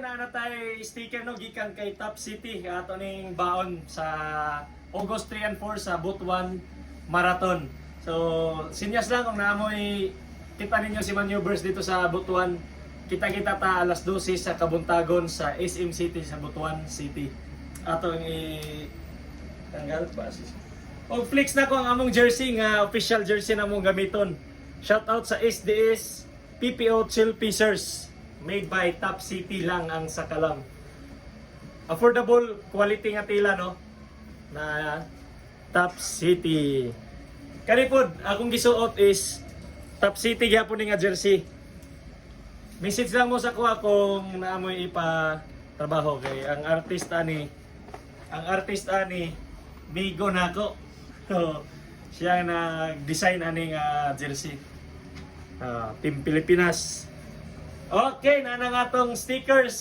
Na tayo sticker no gikan kay Top City ato ning baon sa August 3 and 4 sa Butuan Marathon. So sinyas lang kung naamoy kita ninyo si Maneuvers dito sa Butuan. Kita-kita ta alas 12 sa Kabuntagon sa SM City sa Butuan City. Ato i tanggal pa sis. Og flex na ko ang among jersey nga official jersey na mong gamiton. Shout out sa SDS PPO Chill Piecers. Made by Top City lang ang sakalam. Affordable quality nga tila no na Top City. Kanipod akong gisuot is Top City gyapon nga jersey. Message lang mo sa kuha kung naamoy ipa trabaho kay ang artista ni Bigo nako. So, siya nag-design aning jersey. Team Pilipinas. Okay, na nga tong stickers.